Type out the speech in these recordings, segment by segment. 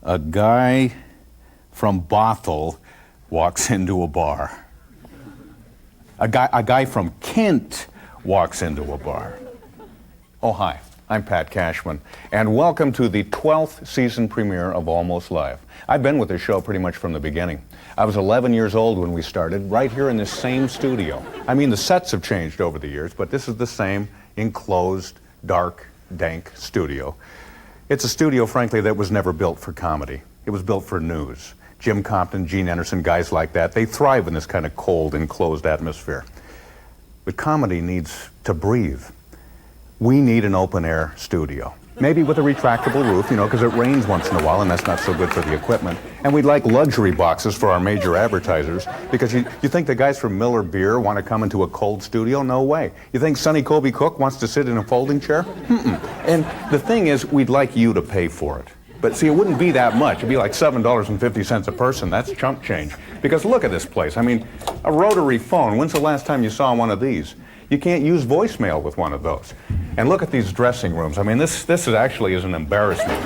A guy from Bothell walks into a bar. A guy from Kent walks into a bar. Oh, hi, I'm Pat Cashman, and welcome to the 12th season premiere of Almost Live. I've been with this show pretty much from the beginning. I was 11 years old when we started, right here in this same studio. I mean, the sets have changed over the years, but this is the same enclosed, dark, dank studio. It's a studio, frankly, that was never built for comedy. It was built for news. Jim Compton, Gene Anderson, guys like that, they thrive in this kind of cold, enclosed atmosphere. But comedy needs to breathe. We need an open-air studio. Maybe with a retractable roof, because it rains once in a while, and that's not so good for the equipment. And we'd like luxury boxes for our major advertisers, because you think the guys from Miller Beer want to come into a cold studio? No way. You think Sonny Colby Cook wants to sit in a folding chair? Mm-mm. And the thing is, we'd like you to pay for it. But see, it wouldn't be that much. It'd be like $7.50 a person. That's chump change. Because look at this place. I mean, a rotary phone. When's the last time you saw one of these? You can't use voicemail with one of those. And look at these dressing rooms. I mean, this is actually is an embarrassment.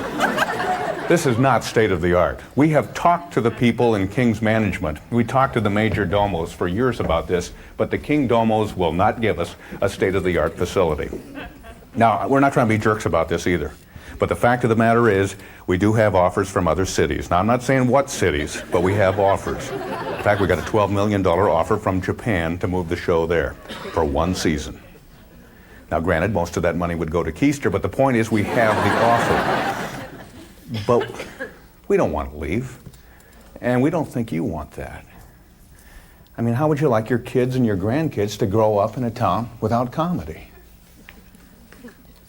This is not state of the art. We have talked to the people in King's management. We talked to the major domos for years about this, but the King domos will not give us a state of the art facility. Now, we're not trying to be jerks about this either. But the fact of the matter is, we do have offers from other cities. Now, I'm not saying what cities, but we have offers. In fact, we got a $12 million offer from Japan to move the show there for one season. Now, granted, most of that money would go to Keister, but the point is we have the offer. But we don't want to leave, and we don't think you want that. I mean, how would you like your kids and your grandkids to grow up in a town without comedy?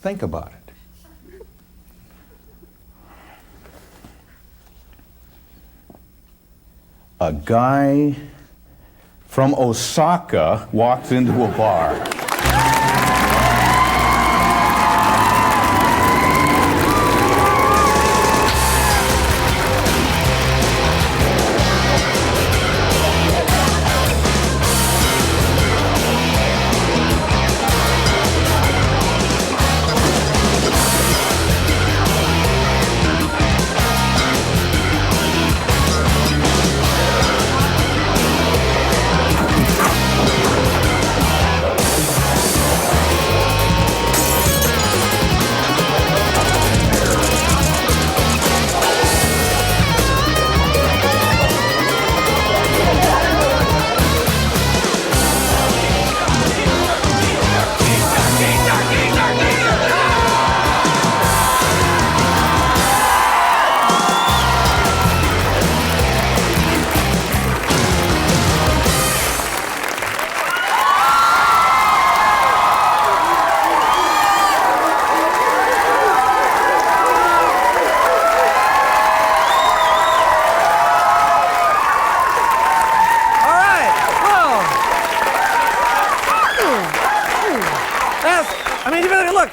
Think about it. A guy from Osaka walks into a bar.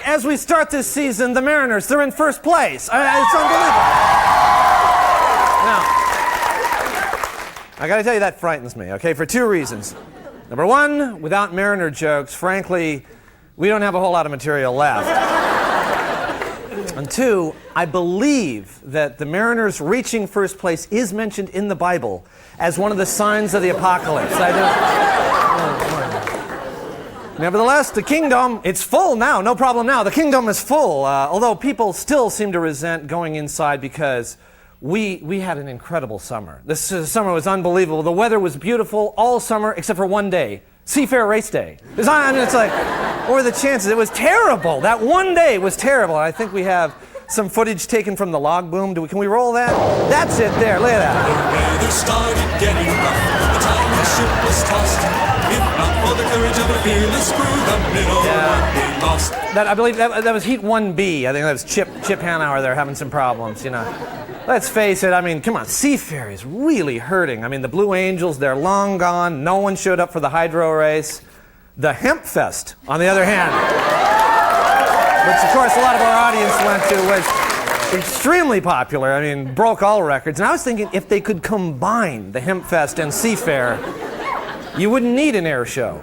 As we start this season, the Mariners, they're in first place. It's unbelievable. Now, I got to tell you, that frightens me, okay, for two reasons. Number one, without Mariner jokes, frankly, we don't have a whole lot of material left. And two, I believe that the Mariners reaching first place is mentioned in the Bible as one of the signs of the apocalypse. Nevertheless, the Kingdom, it's full now, no problem now. The Kingdom is full, although people still seem to resent going inside because we had an incredible summer. This summer was unbelievable. The weather was beautiful all summer except for one day, Seafair Race Day. It's like, what were the chances? It was terrible. That one day was terrible. I think we have some footage taken from the log boom. Can we roll that? That's it there, look at that. The weather started getting rough. The time the ship was tossed. If not for the courage of a fearless crew, the middle would be lost. I believe that was Heat 1B. I think that was Chip Hanauer there having some problems, Let's face it, I mean, come on, Seafair is really hurting. I mean, the Blue Angels, they're long gone. No one showed up for the hydro race. The Hemp Fest, on the other hand, which, of course, a lot of our audience went to, was extremely popular. I mean, broke all records. And I was thinking if they could combine the Hemp Fest and Seafair, you wouldn't need an air show,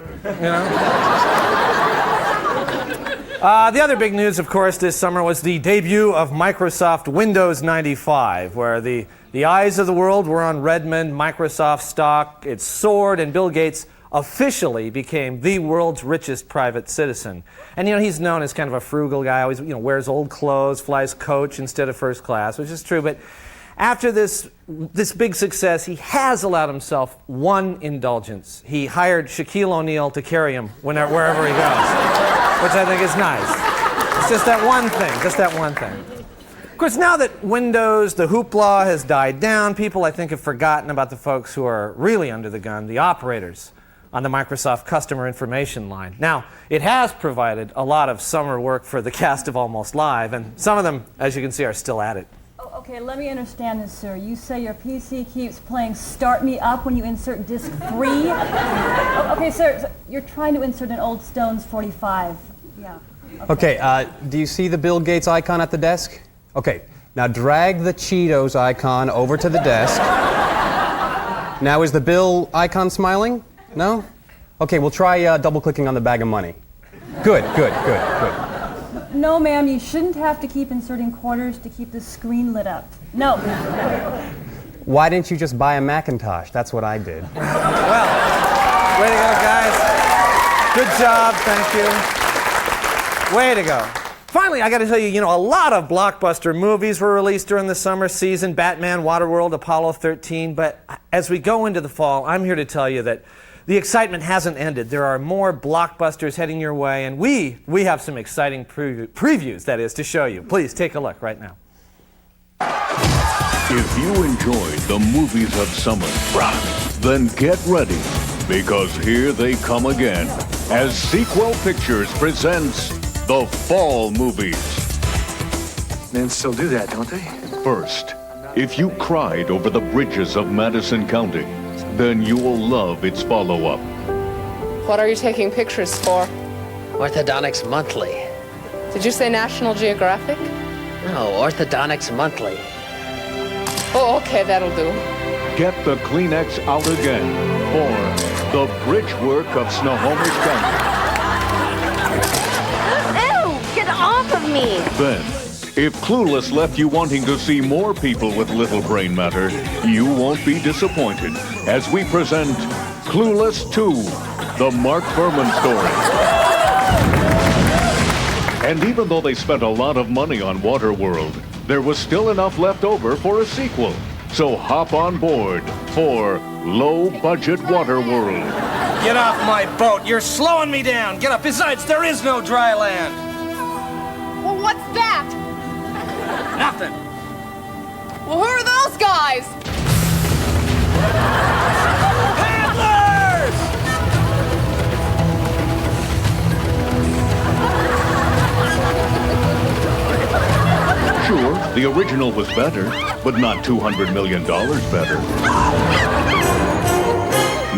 The other big news, of course, this summer was the debut of Microsoft Windows 95, where the eyes of the world were on Redmond, Microsoft stock. It soared, and Bill Gates officially became the world's richest private citizen. And, he's known as kind of a frugal guy, always, wears old clothes, flies coach instead of first class, which is true. But after this big success, he has allowed himself one indulgence. He hired Shaquille O'Neal to carry him wherever he goes, which I think is nice. It's just that one thing. Of course, now that Windows, the hoopla has died down, people, I think, have forgotten about the folks who are really under the gun, the operators on the Microsoft customer information line. Now, it has provided a lot of summer work for the cast of Almost Live, and some of them, as you can see, are still at it. Okay, let me understand this, sir. You say your PC keeps playing Start Me Up when you insert disc 3? Okay, sir, so you're trying to insert an old Stones 45. Yeah. Okay, do you see the Bill Gates icon at the desk? Okay, now drag the Cheetos icon over to the desk. Now, is the Bill icon smiling? No? Okay, we'll try double-clicking on the bag of money. Good. No, ma'am, you shouldn't have to keep inserting quarters to keep the screen lit up. No. Why didn't you just buy a Macintosh? That's what I did. Well, way to go, guys. Good job, thank you. Way to go. Finally, I got to tell you, a lot of blockbuster movies were released during the summer season. Batman, Waterworld, Apollo 13. But as we go into the fall, I'm here to tell you that the excitement hasn't ended. There are more blockbusters heading your way, and we have some exciting previews, that is, to show you. Please take a look right now. If you enjoyed the movies of summer, then get ready, because here they come again, as Sequel Pictures presents the fall movies. Men still do that, don't they? First, if you cried over the bridges of Madison County, then you will love its follow-up. What are you taking pictures for? Orthodontics Monthly. Did you say National Geographic? No, Orthodontics Monthly. Oh, okay, that'll do. Get the Kleenex out again for the bridge work of Snohomish County. Ew! Get off of me! Then, if Clueless left you wanting to see more people with little brain matter, you won't be disappointed as we present Clueless 2, the Mark Furman story. And even though they spent a lot of money on Waterworld, there was still enough left over for a sequel. So hop on board for low-budget Waterworld. Get off my boat! You're slowing me down! Get up! Besides, there is no dry land! Well, what's that? Nothing! Well, who are those guys? Paddlers! Sure, the original was better, but not $200 million better.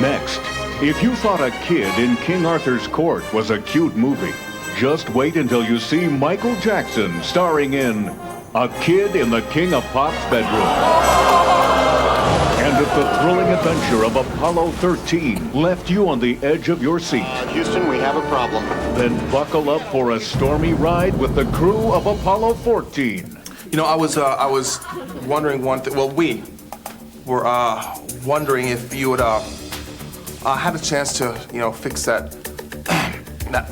Next, if you thought A Kid in King Arthur's Court was a cute movie, just wait until you see Michael Jackson starring in A Kid in the King of Pop's Bedroom. And if the thrilling adventure of Apollo 13 left you on the edge of your seat, Houston, we have a problem. then buckle up for a stormy ride with the crew of Apollo 14. I was wondering one thing. Well, we were wondering if you would had a chance to, fix that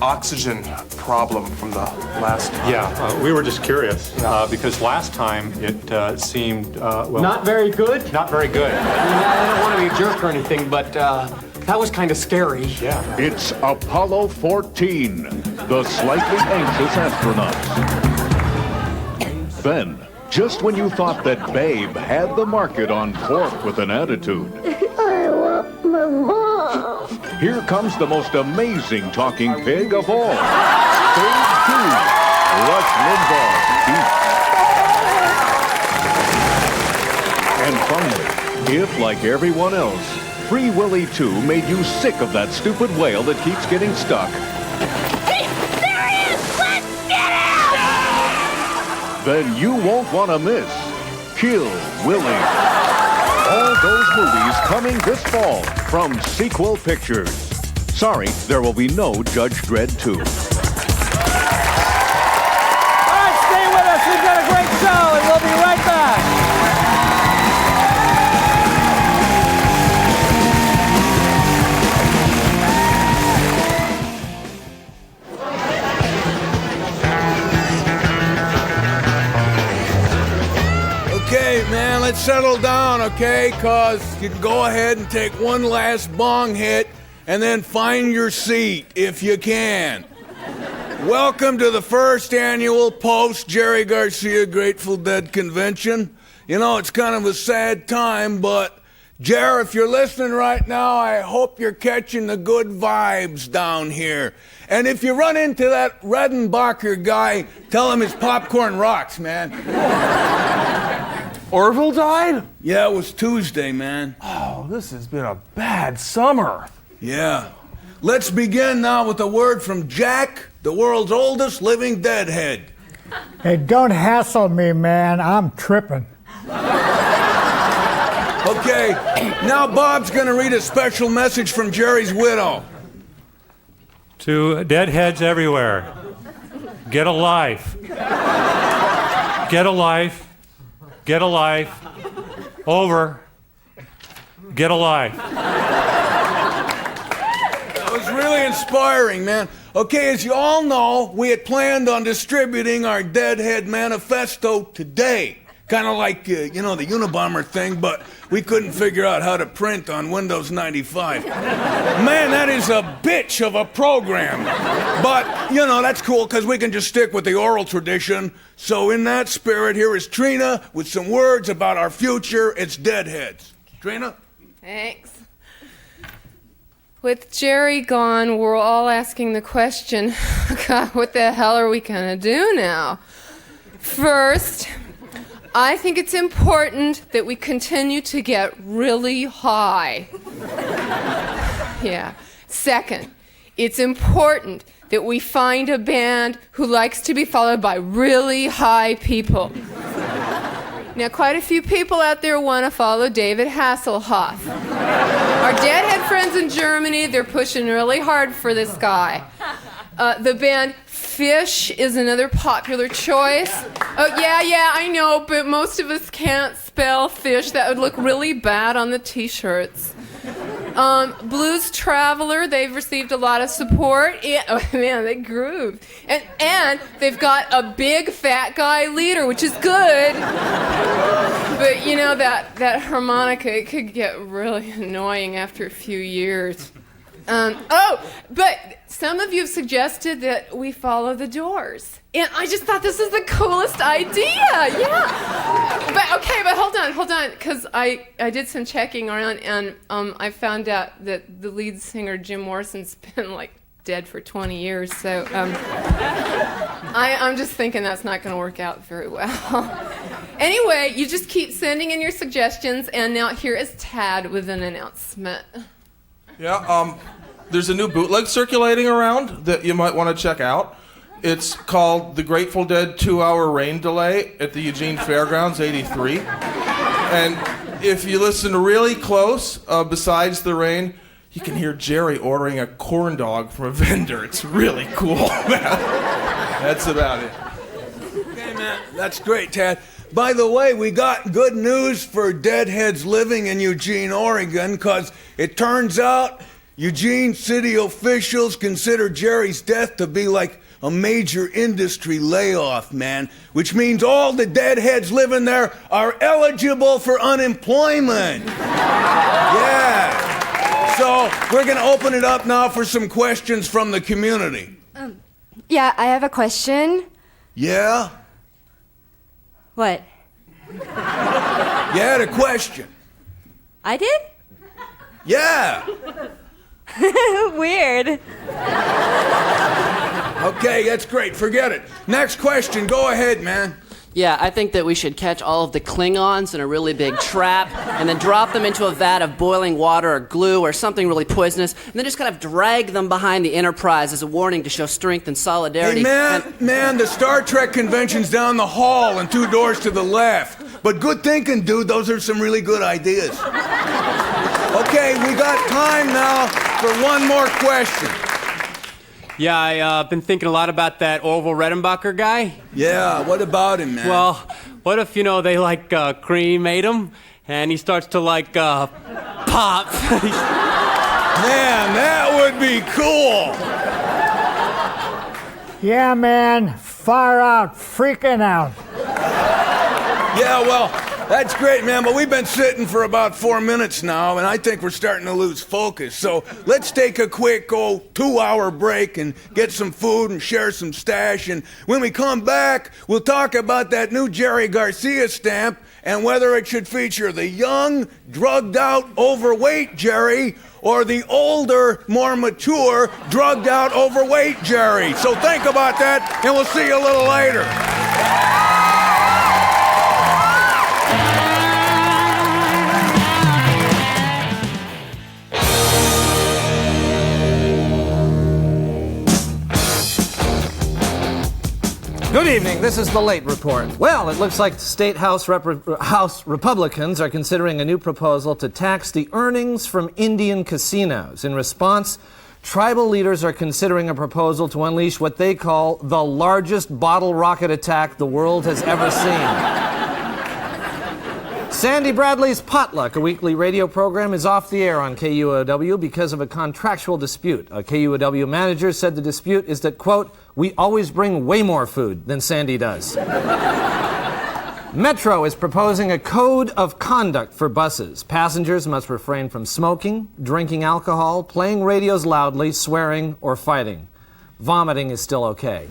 oxygen problem from the last time. Yeah, we were just curious because last time it seemed Not very good? not very good. I don't want to be a jerk or anything, but that was kind of scary. Yeah. It's Apollo 14, the slightly anxious astronauts. Then, just when you thought that Babe had the market on pork with an attitude, I want my mom. here comes the most amazing talking pig of all. Stage 2, Rush Limbaugh Beat. And finally, if, like everyone else, Free Willy 2 made you sick of that stupid whale that keeps getting stuck, Hey, there he is! Let's get him! then you won't want to miss Kill Willy. All those movies coming this fall from Sequel Pictures. Sorry, there will be no Judge Dredd 2. Okay, man, let's settle down, okay? Cause you can go ahead and take one last bong hit and then find your seat if you can. Welcome to the first annual post-Jerry Garcia Grateful Dead convention. You know, it's kind of a sad time, but Jer, if you're listening right now, I hope you're catching the good vibes down here. And if you run into that Redenbacher guy, tell him his popcorn rocks, man. Orville died? Yeah, it was Tuesday, man. Oh, this has been a bad summer. Yeah. Let's begin now with a word from Jack, the world's oldest living deadhead. Hey, don't hassle me, man. I'm tripping. Okay, now Bob's gonna read a special message from Jerry's widow. To deadheads everywhere, get a life. Get a life. Get a life. Over. Get a life. That was really inspiring, man. Okay, as you all know, we had planned on distributing our Deadhead Manifesto today. Kind of like, the Unabomber thing, but we couldn't figure out how to print on Windows 95. Man, that is a bitch of a program. But, that's cool, because we can just stick with the oral tradition. So in that spirit, here is Trina with some words about our future. It's Deadheads. Trina? Thanks. With Jerry gone, we're all asking the question, God, what the hell are we going to do now? First, I think it's important that we continue to get really high. Yeah. Second, it's important that we find a band who likes to be followed by really high people. Now, quite a few people out there want to follow David Hasselhoff. Our Deadhead friends in Germany, they're pushing really hard for this guy. The band Fish is another popular choice. Oh, yeah, I know, but most of us can't spell fish. That would look really bad on the t-shirts. Blues Traveler, they've received a lot of support. Yeah, oh man, they groove. And they've got a big fat guy leader, which is good. But that harmonica, it could get really annoying after a few years. But some of you have suggested that we follow the Doors. And I just thought this is the coolest idea. Yeah. But hold on, because I did some checking around, and I found out that the lead singer, Jim Morrison's been, dead for 20 years. So I'm just thinking that's not going to work out very well. Anyway, you just keep sending in your suggestions, and now here is Tad with an announcement. Yeah, there's a new bootleg circulating around that you might want to check out. It's called The Grateful Dead 2-Hour Rain Delay at the Eugene Fairgrounds, 83. And if you listen really close, besides the rain, you can hear Jerry ordering a corn dog from a vendor. It's really cool, man. That's about it. Okay, man, that's great, Tad. By the way, we got good news for Deadheads living in Eugene, Oregon, because it turns out Eugene city officials consider Jerry's death to be like a major industry layoff, man, which means all the Deadheads living there are eligible for unemployment. Yeah. So we're going to open it up now for some questions from the community. Yeah, I have a question. Yeah? What? You had a question. I did? Yeah. Weird. Okay, that's great. Forget it. Next question. Go ahead, man. Yeah, I think that we should catch all of the Klingons in a really big trap and then drop them into a vat of boiling water or glue or something really poisonous and then just kind of drag them behind the Enterprise as a warning to show strength and solidarity. Hey, man, the Star Trek convention's down the hall and 2 doors to the left. But good thinking, dude. Those are some really good ideas. Okay, we got time now for one more question. Yeah, I've been thinking a lot about that Orville Redenbacher guy. Yeah, what about him, man? Well, what if, they cremate him and he starts to pop? Man, that would be cool. Yeah, man, far out, freaking out. Yeah, well, That's great, man, but we've been sitting for about 4 minutes now, and I think we're starting to lose focus. So let's take a quick 2-hour break and get some food and share some stash. And when we come back, we'll talk about that new Jerry Garcia stamp and whether it should feature the young, drugged-out, overweight Jerry or the older, more mature, drugged-out, overweight Jerry. So think about that, and we'll see you a little later. Good evening. This is the late report. Well, it looks like State House Republicans are considering a new proposal to tax the earnings from Indian casinos. In response, tribal leaders are considering a proposal to unleash what they call the largest bottle rocket attack the world has ever seen. Sandy Bradley's Potluck, a weekly radio program, is off the air on KUOW because of a contractual dispute. A KUOW manager said the dispute is that, quote, we always bring way more food than Sandy does. Metro is proposing a code of conduct for buses. Passengers must refrain from smoking, drinking alcohol, playing radios loudly, swearing, or fighting. Vomiting is still okay.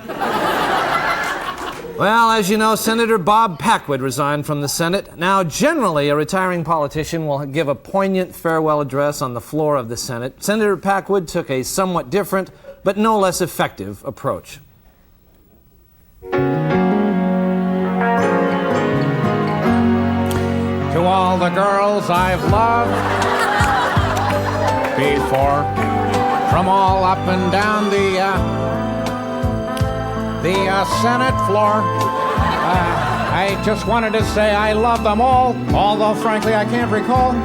Well, as you know, Senator Bob Packwood resigned from the Senate. Now, generally, a retiring politician will give a poignant farewell address on the floor of the Senate. Senator Packwood took a somewhat different, but no less effective approach. To all the girls I've loved before, from all up and down the Senate floor, I just wanted to say I love them all, although frankly I can't recall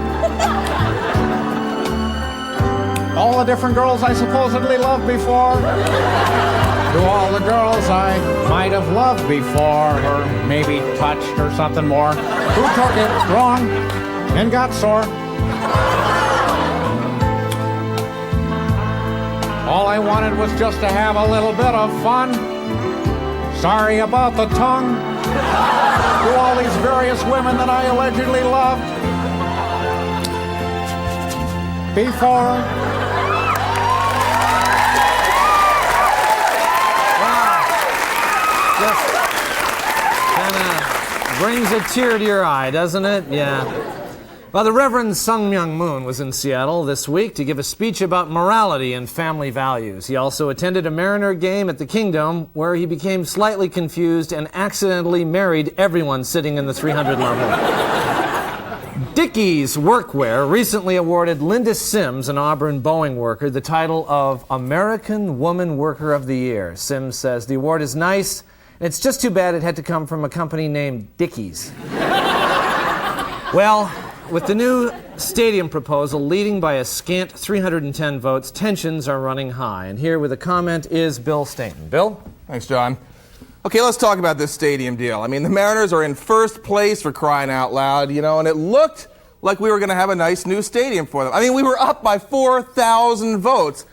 all the different girls I supposedly loved before. To all the girls I might have loved before, or maybe touched or something more, who took it wrong and got sore. All I wanted was just to have a little bit of fun. Sorry about the tongue. To all these various women that I allegedly loved before. Brings a tear to your eye, doesn't it? Yeah. Well, the Reverend Sung Myung Moon was in Seattle this week to give a speech about morality and family values. He also attended a Mariner game at the Kingdom where he became slightly confused and accidentally married everyone sitting in the 300 level. Dickies Workwear recently awarded Linda Sims, an Auburn Boeing worker, the title of American Woman Worker of the Year. Sims says the award is nice. It's just too bad it had to come from a company named Dickies. Well, with the new stadium proposal leading by a scant 310 votes, tensions are running high. And here with a comment is Bill Stainton. Bill? Thanks, John. Okay, let's talk about this stadium deal. I mean, the Mariners are in first place for crying out loud, you know, and it looked like we were going to have a nice new stadium for them. I mean, we were up by 4,000 votes.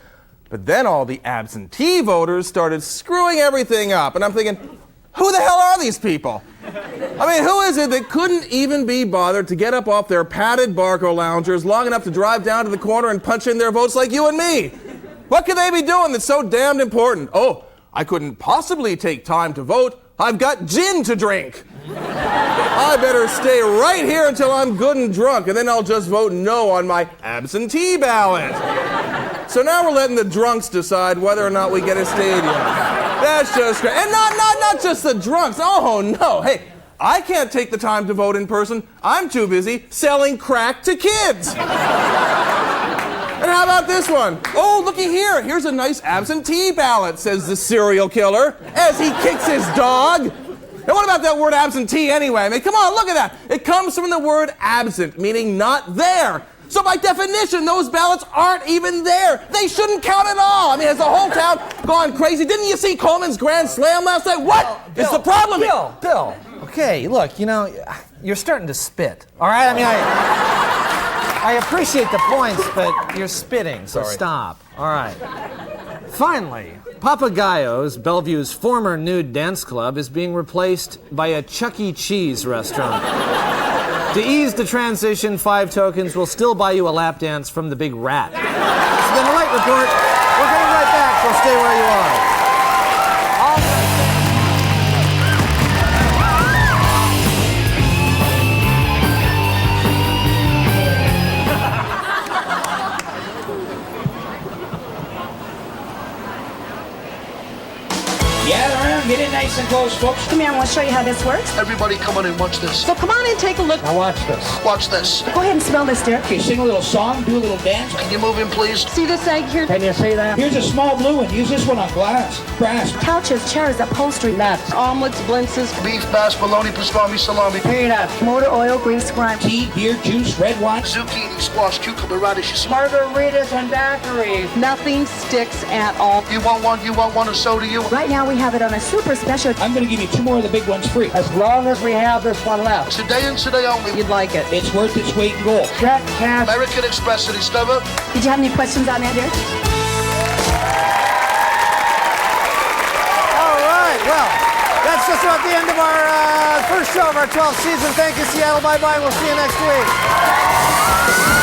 But then all the absentee voters started screwing everything up. And I'm thinking, who the hell are these people? I mean, who is it that couldn't even be bothered to get up off their padded Barco loungers long enough to drive down to the corner and punch in their votes like you and me? What could they be doing that's so damned important? Oh, I couldn't possibly take time to vote. I've got gin to drink. I better stay right here until I'm good and drunk, and then I'll just vote no on my absentee ballot. So now we're letting the drunks decide whether or not we get a stadium. That's just great. And not just the drunks. Oh, no. Hey, I can't take the time to vote in person. I'm too busy selling crack to kids. And how about this one? Oh, looky here. Here's a nice absentee ballot, says the serial killer as he kicks his dog. And what about that word absentee anyway? I mean, come on, look at that. It comes from the word absent, meaning not there. So by definition, those ballots aren't even there. They shouldn't count at all. I mean, has the whole town gone crazy? Didn't you see Coleman's grand slam last night? What is the problem? Bill. Okay, look, you know, you're starting to spit. All right? I mean, I appreciate the points, but you're spitting, so stop. All right. Finally, Papagayo's, Bellevue's former nude dance club, is being replaced by a Chuck E. Cheese restaurant. To ease the transition, 5 tokens will still buy you a lap dance from the Big Rat. This has been the Light Report. We're coming right back, so stay where you are. Gather around, get in nice and close, folks. Come here, I want to show you how this works. Everybody come on and watch this. So come on and take a look. Now watch this. Watch this. Go ahead and smell this, dear. Okay, sing a little song, do a little dance. Can you move in, please? See this egg here? Can you see that? Here's a small blue one. Use this one on grass. Couches, chairs, upholstery, nuts, omelets, blintzes, Beef, bass, bologna, pastrami, salami. peanuts, motor oil, grease, grime, Tea, beer, juice, red wine. Zucchini, squash, cucumber, radishes. margaritas, and daiquiris. Nothing sticks at all. You want one? You want one, or so do you? Right now we have it on a super special. I'm going to give you 2 more of the big ones free. As long as we have this one left. Today and today only. You'd like it. It's worth its weight in gold. Check, cash. American Express City Stubber. Did you have any questions on that, dear? All right, well, that's just about the end of our first show of our 12th season. Thank you, Seattle. Bye-bye. We'll see you next week.